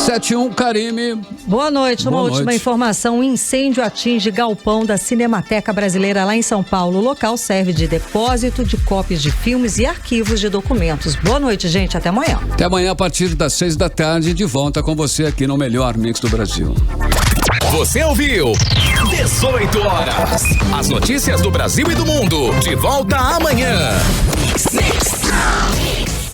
7-1, Karime. Boa noite. Uma última informação. Um incêndio atinge galpão da Cinemateca Brasileira lá em São Paulo. O local serve de depósito de cópias de filmes e arquivos de documentos. Boa noite, gente. Até amanhã. Até amanhã, a partir das 6 da tarde, de volta com você aqui no Melhor Mix do Brasil. Você ouviu 18 horas. As notícias do Brasil e do mundo. De volta amanhã.